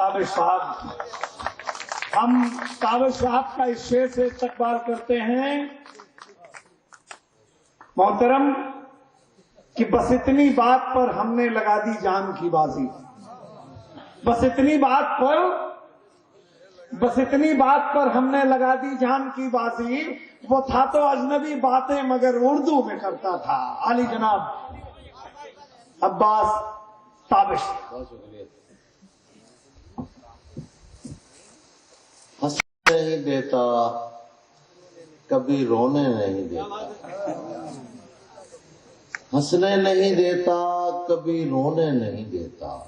تابش صاحب، ہم تابش صاحب کا اس شعر سے استقبال کرتے ہیں محترم کہ بس اتنی بات پر ہم نے لگا دی جان کی بازی، بس اتنی بات پر ہم نے لگا دی جان کی بازی، وہ تھا تو اجنبی باتیں مگر اردو میں کرتا تھا۔ علی جناب عباس تابش۔ ہنسنے نہیں دیتا کبھی رونے نہیں دیتا، ہنسنے نہیں دیتا کبھی رونے نہیں دیتا،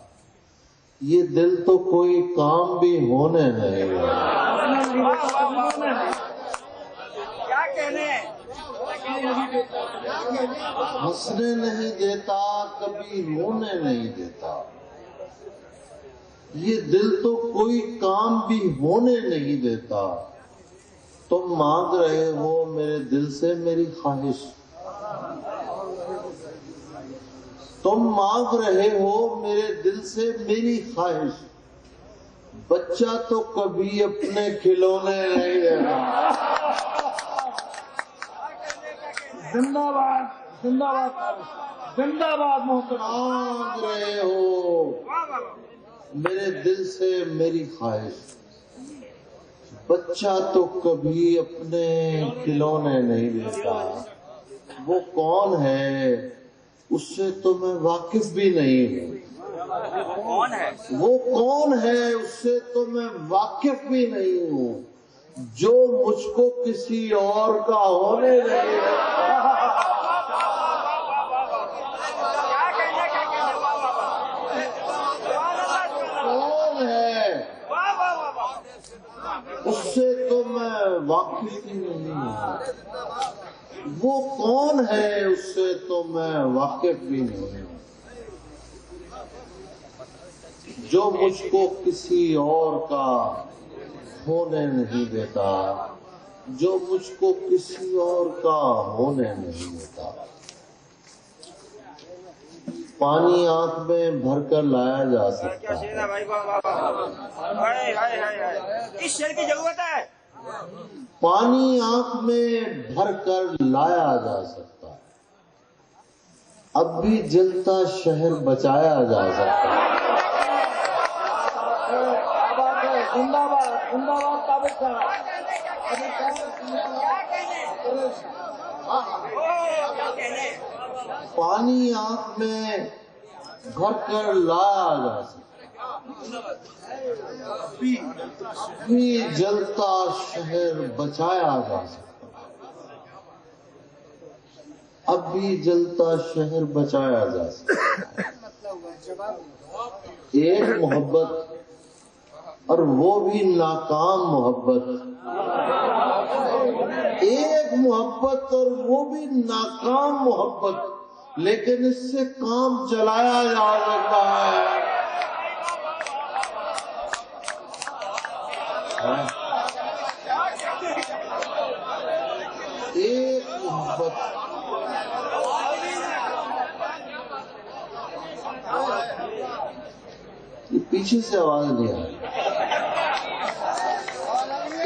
یہ دل تو کوئی کام بھی ہونے نہیں دیتا۔ ہنسنے نہیں دیتا کبھی رونے نہیں دیتا، یہ دل تو کوئی کام بھی ہونے نہیں دیتا، تم مانگ رہے ہو میرے دل سے میری خواہش، تم مانگ رہے ہو میرے دل سے میری خواہش، بچہ تو کبھی اپنے کھلونے نہیں دیتا۔ زندہ باد، زندہ باد، زندہ باد محترم۔ مانگ رہے ہو میرے دل سے میری خواہش، بچہ تو کبھی اپنے کھلونے نہیں دیتا، وہ کون ہے اس سے تو میں واقف بھی نہیں ہوں، وہ کون ہے اس سے تو میں واقف بھی نہیں ہوں، جو مجھ کو کسی اور کا ہونے نہیں دیتا۔ کون ہے اس سے تو میں واقف بھی نہیں ہوں، وہ کون ہے اس سے تو میں واقف بھی نہیں ہوں، جو مجھ کو کسی اور کا ہونے نہیں دیتا، جو مجھ کو کسی اور کا ہونے نہیں دیتا۔ پانی آنکھ میں بھر کر لایا جا سکتا ہے، اس شعر کی ضرورت ہے۔ پانی آنکھ میں بھر کر لایا جا سکتا ہے، اب بھی جلتا شہر بچایا جا سکتا ہے۔ زندہ باد، زندہ باد تابش صاحب۔ پانی آنکھ میں بھر کر لایا جا سکتا ہے، اب بھی جلتا شہر بچایا جا سکتا ہے، اب بھی جلتا شہر بچایا جا سکتا ہے۔ ایک محبت اور وہ بھی ناکام محبت، ایک محبت اور وہ بھی ناکام محبت، لیکن اس سے کام چلایا جا سکتا ہے۔ ایک محبت پیچھے سے آواز نہیں آ رہی،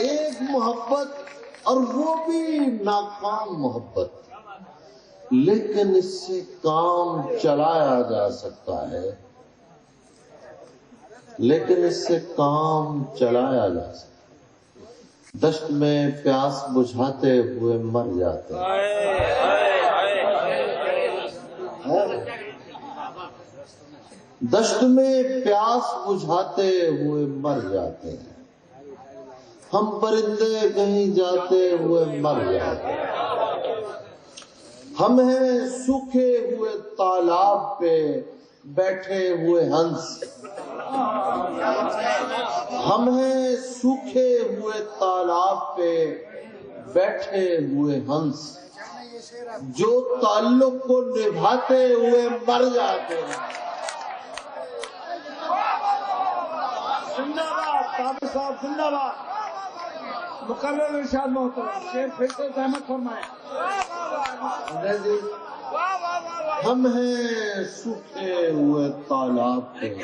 ایک محبت اور وہ بھی ناکام محبت، لیکن اس سے کام چلایا جا سکتا ہے، لیکن اس سے کام چلایا جا سکتا ہے۔ دشت میں پیاس بجھاتے ہوئے مر جاتے ہیں، دشت میں پیاس بجھاتے ہوئے مر جاتے ہیں، ہم پرندے کہیں جاتے ہوئے مر جاتے ہیں، ہم ہیں سوکھے ہوئے تالاب پہ بیٹھے ہوئے ہنس، ہم ہیں سوکھے ہوئے تالاب پہ بیٹھے ہوئے ہنس، جو تعلق کو نبھاتے ہوئے مر جاتے ہیں۔ زندہ باد تابش صاحب، زندہ باد۔ مقرر ارشاد محترم، شعر پھر سے زحمت فرمائیں۔ ہم ہیں سوکھے ہوئے تالاب پہ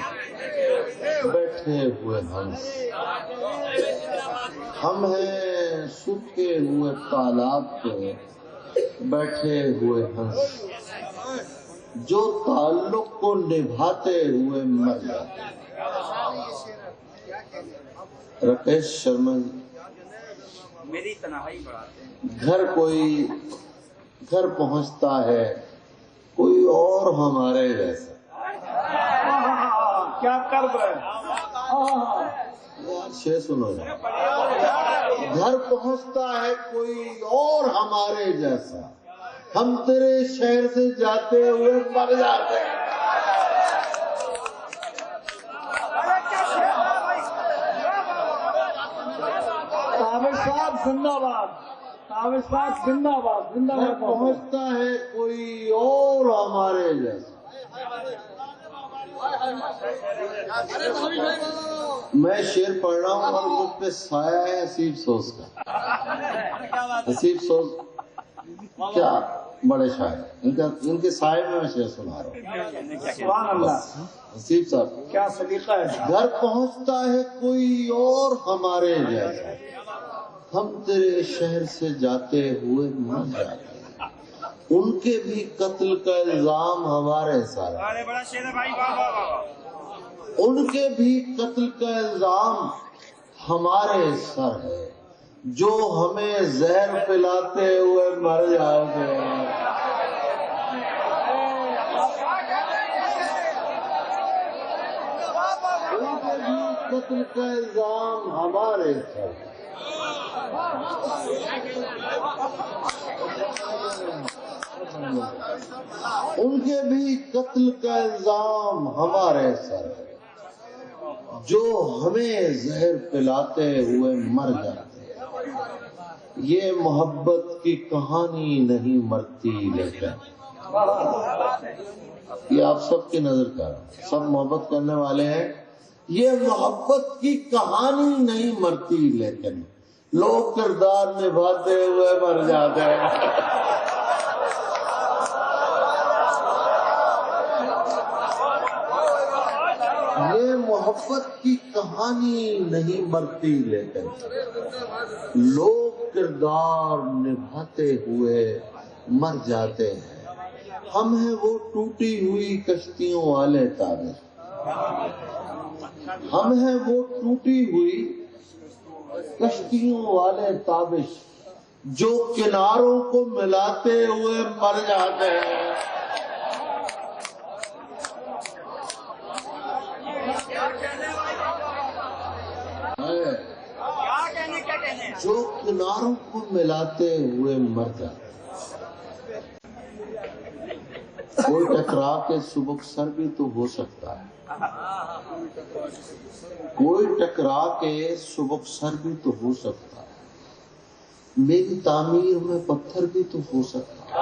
بیٹھے ہوئے ہنس، ہم ہیں سوکھے ہوئے تالاب پہ بیٹھے ہوئے ہنس، جو تعلق کو نبھاتے ہوئے مر جاتے ہیں۔ راکیش شرما جی، میری تنہائی بڑھاتے ہیں۔ گھر پہنچتا ہے کوئی اور ہمارے جیسا، کیا کر رہے یار شے سنو یار، گھر پہنچتا ہے کوئی اور ہمارے جیسا، ہم تیرے شہر سے جاتے ہوئے مر جاتے ہیں۔ تابر صاحب زندہ باد، تابر صاحب زندہ باد، زندہ گھر باد۔ پہنچتا ہے کوئی اور ہمارے جیسا۔ میں شعر پڑھ رہا ہوں اور مجھ پہ سایہ ہے حسیب سوز کا۔ حسیب سوز کیا بڑے شاعر، ان کے سائے میں شعر سنا رہا ہوں۔ سبحان اللہ، حسیب صاحب، کیا سلیقہ ہے۔ گھر پہنچتا ہے کوئی اور ہمارے جیسا، ہم تیرے شہر سے جاتے ہوئے مر جاتے ہیں، ان کے بھی قتل کا الزام ہمارے سارے، ارے بڑا شیر ہے بھائی، واہ واہ واہ۔ ان کے بھی قتل کا الزام ہمارے سر ہے، جو ہمیں زہر پلاتے ہوئے مر جاتے ہیں۔ ان کے بھی قتل کا الزام ہمارے سر ہے۔ ان کے بھی قتل کا الزام ہمارے سر ہے، جو ہمیں زہر پلاتے ہوئے مر جاتے ہیں۔ یہ محبت کی کہانی نہیں مرتی لیکن، یہ آپ سب کی نظر کا، سب محبت کرنے والے ہیں، یہ محبت کی کہانی نہیں مرتی لیکن لوگ کردار نبھاتے ہوئے مر جاتے ہیں۔ یہ محبت کی کہانی نہیں مرتی لیکن لوگ کردار نبھاتے ہوئے مر جاتے ہیں۔ ہم ہیں وہ ٹوٹی ہوئی کشتیوں والے تابش، ہم ہیں وہ ٹوٹی ہوئی کشتیوں والے تابش، جو کناروں کو ملاتے ہوئے مر جاتے ہیں۔ جو کناروں کو ملاتے ہوئے مر جاتے ہیں۔ کوئی ٹکرا کے سبک سر بھی تو ہو سکتا ہے، کوئی ٹکرا کے سبک سر بھی تو ہو سکتا ہے، میری تعمیر میں پتھر بھی تو ہو سکتا ہے،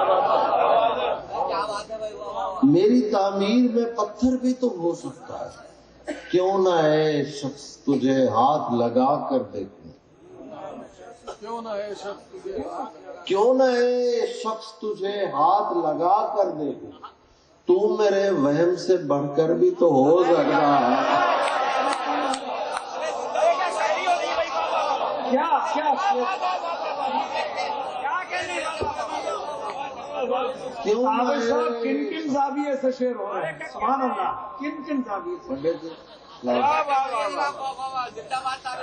میری تعمیر میں پتھر بھی تو ہو سکتا ہے۔ کیوں نہ اے شخص تجھے ہاتھ لگا کر دیکھوں، کیوں نہ اے شخص تجھے ہاتھ لگا کر دیکھوں، تو میرے وہم سے بڑھ کر بھی تو ہو سکتا ہے۔ کیوں تابر صاحب کن کن زاویے سے شعر ہو رہے ہیں؟ سبحان اللہ، کن کن زاویے سے؟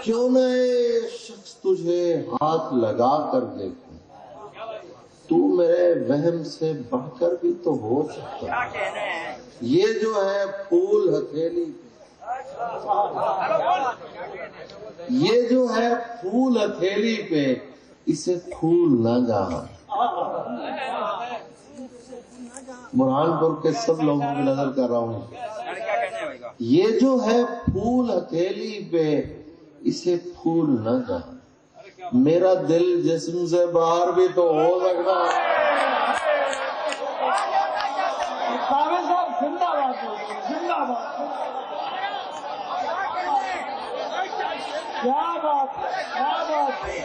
کیوں نہ اے شخص تجھے ہاتھ لگا کر دیکھوں، تو میرے وہم سے بڑھ کر بھی تو ہو سکتا ہے۔ یہ جو ہے پھول ہتھیلی، یہ جو ہے پھول ہتھیلی پہ، اسے پھول نہ جانا۔ برہان پور کے سب لوگوں کی نظر کر رہا ہوں، یہ جو ہے پھول ہتھیلی پہ، اسے پھول نہ جانا۔ میرا دل جسم سے باہر بھی تو ہو سکتا ہے۔ تابر صاحب زندہ باد، زندہ باد، کیا بات ہے، کیا بات ہے۔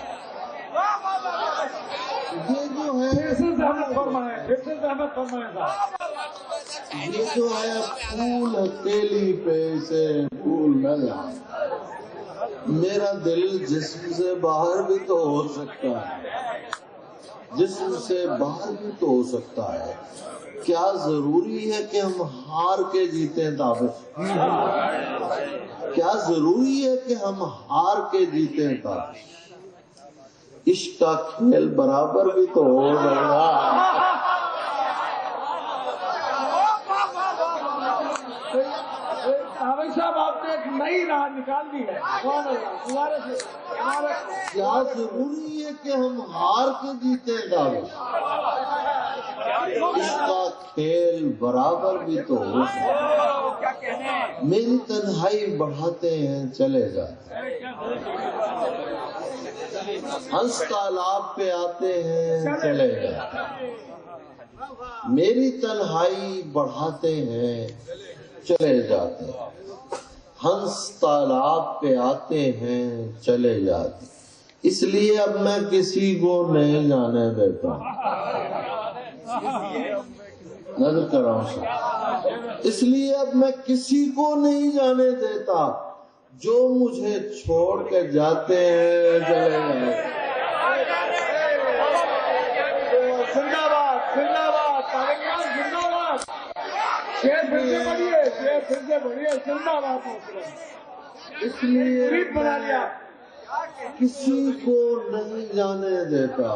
یہ جو ہے پھر سے زحمت فرمائیں، پھر سے زحمت فرمائیں صاحب۔ یہ جو ہے پھول ہتھیلی پہ سے پھول نہ جائے. میرا دل جسم سے باہر بھی تو ہو سکتا ہے, جسم سے باہر بھی تو ہو سکتا ہے. کیا ضروری ہے کہ ہم ہار کے جیتے تابش؟ کیا ضروری ہے کہ ہم ہار کے جیتے تابش؟ عشق کا کھیل برابر بھی تو ہو رہا. حافظ صاحب آپ نے ایک نئی راہ نکال دی ہے. کیا ضروری ہے کہ ہم ہار کے جیتے تابش؟ عشق کا کھیل برابر بھی تو ہو سکتا ہے. میری تنہائی بڑھاتے ہیں چلے جاتے ہیں, ہنس تالاب پہ آتے ہیں چلے جاتے ہیں. میری تنہائی بڑھاتے ہیں چلے جاتے ہیں, ہنس تالاب پہ آتے ہیں چلے جاتے ہیں. اس لیے اب میں کسی کو نہیں جانے دیتا. نظر کر رہا ہوں, اس لیے اب میں کسی کو نہیں جانے دیتا. جو مجھے چھوڑ کے جاتے ہیں چلے جاتے ہیں. زندہ باد, زندہ باد, پاکستان زندہ باد. شیر پھر سے بڑھیے, شیر پھر سے بڑھیے, زندہ باد. اس لیے ٹویٹ بنا لیا. کسی کو نہیں جانے دیتا.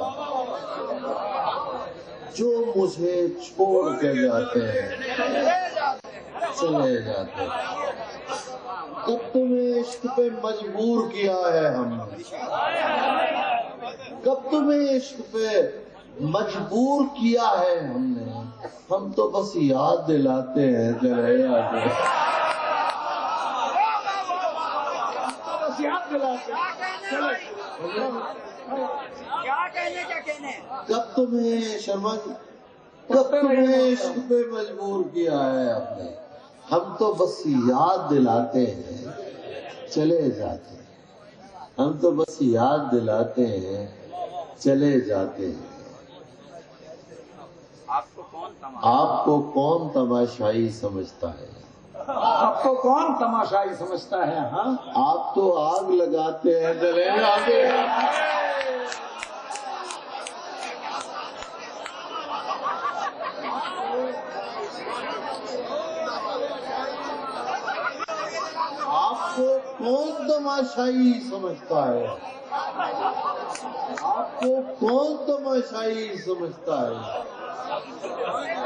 جو مجھے چھوڑ کے جاتے ہیں چلے جاتے ہیں. کب تمہیں عشق پہ مجبور کیا ہے ہم نے؟ کب تمہیں عشق پہ مجبور کیا ہے ہم نے؟ ہم تو بس یاد دلاتے ہیں چلے جاتے ہیں. بس یاد دلاتے ہیں. کیا کہنے کب تمہیں شرما کب تمہیں عشق پہ مجبور کیا ہے ہم نے؟ ہم تو بس یاد دلاتے ہیں چلے جاتے ہیں. ہم تو بس یاد دلاتے ہیں چلے جاتے ہیں. آپ کو کون تماشائی سمجھتا ہے؟ آپ کو کون تماشائی سمجھتا ہے؟ ہاں, آپ تو آگ لگاتے ہیں چلے جاتے ہیں. آپ کو کون تماشائی سمجھتا ہے؟ آپ کو کون تماشائی سمجھتا ہے؟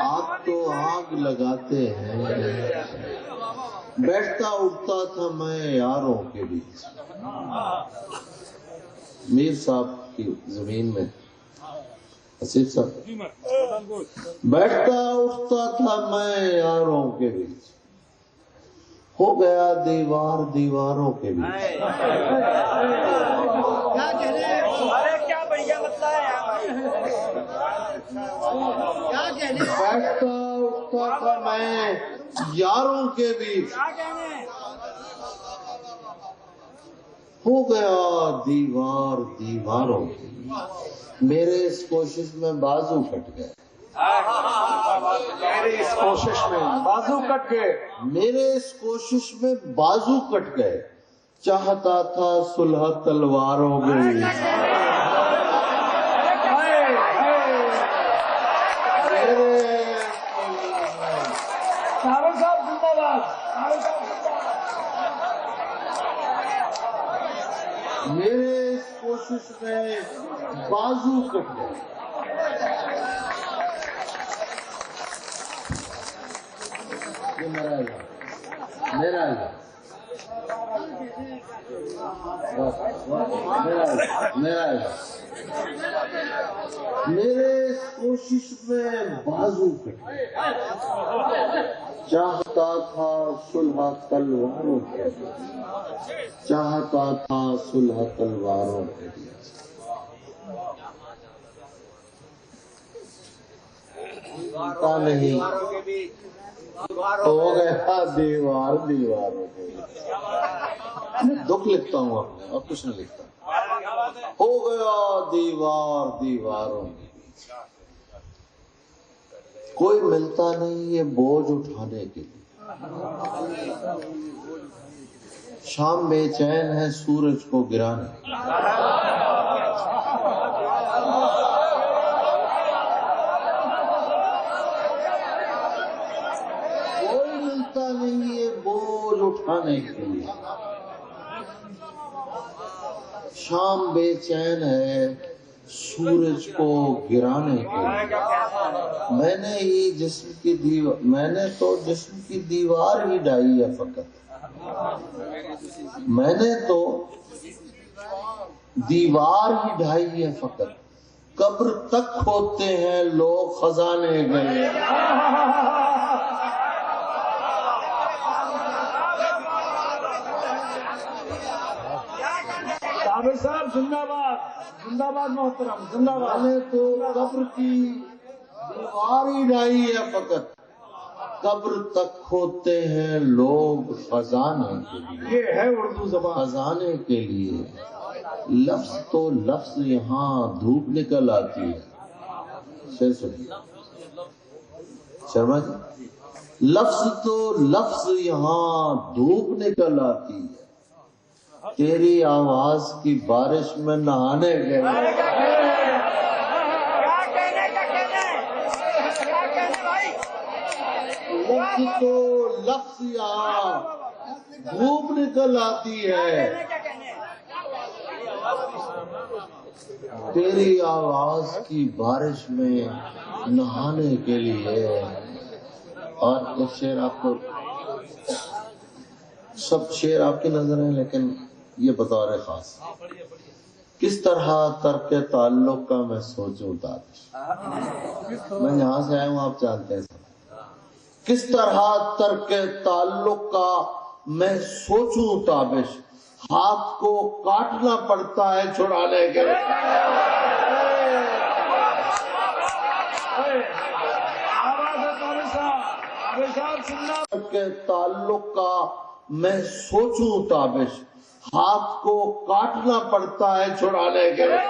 آپ تو آگ لگاتے ہیں. بیٹھتا اٹھتا تھا میں یاروں کے بیچ. میر صاحب کی زمین میں حسیب صاحب. بیٹھتا اٹھتا تھا میں یاروں کے بیچ, ہو گیا دیوار دیواروں کے بیچ. کیا بڑھیا مسئلہ ہے بیٹھتا اٹھتا تھا میں یاروں کے بیچ, ہو گیا دیوار دیواروں کے بیچ. میرے اس کوشش میں بازو کٹ گئے. میری اس کوشش میں بازو کٹ گئے. میرے اس کوشش میں بازو کٹ گئے. چاہتا تھا صلح تلواروں کے بیچ. صاحب زندہ باد. میرے اس کوشش میں بازو کٹ گئے. یہ میرا میرے اس کوشش میں بازو کٹ گئے. چاہتا تھا صلح تلواروں کے بیچ. چاہتا تھا صلح تلواروں کے بیچ. پتا نہیں ہو گیا دیوار دیواروں کے بیچ. دکھ لکھتا ہوں اپنے اور کچھ نہیں لکھتا. ہو گیا دیوار دیواروں کے بیچ. کوئی ملتا نہیں یہ بوجھ اٹھانے کے لیے. شام بے چین ہے سورج کو گرانے. کوئی ملتا نہیں یہ بوجھ اٹھانے کے لیے. شام بے چین ہے سورج کو گرانے کے لیے. میں نے ہی جسم کی دیوار، میں نے تو جسم کی دیوار ہی ڈھائی ہے فقط. میں نے تو دیوار ہی ڈھائی ہے فقط. قبر تک کھوتے ہیں لوگ خزانے گئے. صابر صاحب زندہ باد، زندہ باد محترم، زندہ باد. میں نے تو قبر کی دیوار ہی ڈھائی ہے فقط. قبر تک کھوتے ہیں لوگ خزانے کے لیے. یہ ہے اردو زبان. خزانے کے لیے لفظ تو لفظ یہاں دھوپ نکل آتی ہے. شرما جی، لفظ تو لفظ یہاں دھوپ نکل آتی ہے. تیری آواز کی بارش میں نہانے گئے. کیا کہنے کیا کہنے بھائی؟ لفظ تو لفظ یہاں دھوپ نکل آتی ہے. کیا کہنے تیری آواز کی بارش میں نہانے کے لیے. اور ایک شعر آپ کو، سب شعر آپ کی نظر ہیں لیکن یہ بطور خاص. کس طرح ترک تعلق کا میں سوچوں تابش. میں یہاں سے آیا ہوں آپ جانتے ہیں سب. کس طرح ترک تعلق کا میں سوچوں تابش. ہاتھ کو کاٹنا پڑتا ہے چھڑانے کے لیے. ترک تعلق کا میں سوچوں تابش. ہاتھ کو کاٹنا پڑتا ہے چھڑانے کے لیے.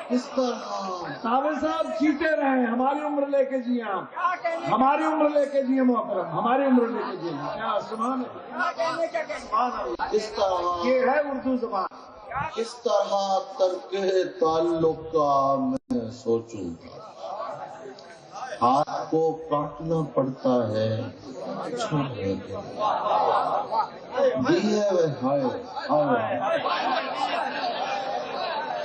کس طرح صابر صاحب جیتے رہے، ہماری عمر لے کے جیے آپ، ہماری عمر لے کے جیے محترم، ہماری عمر لے کے جیے. کیا سبحان اللہ، سبحان اللہ. کس طرح یہ ہے اردو زبان. کس طرح ترک تعلق کا میں سوچوں گا. ہاتھ کو کاٹنا پڑتا ہے چھوڑنے کے لیے. دی ہے وہ ہائے ہائے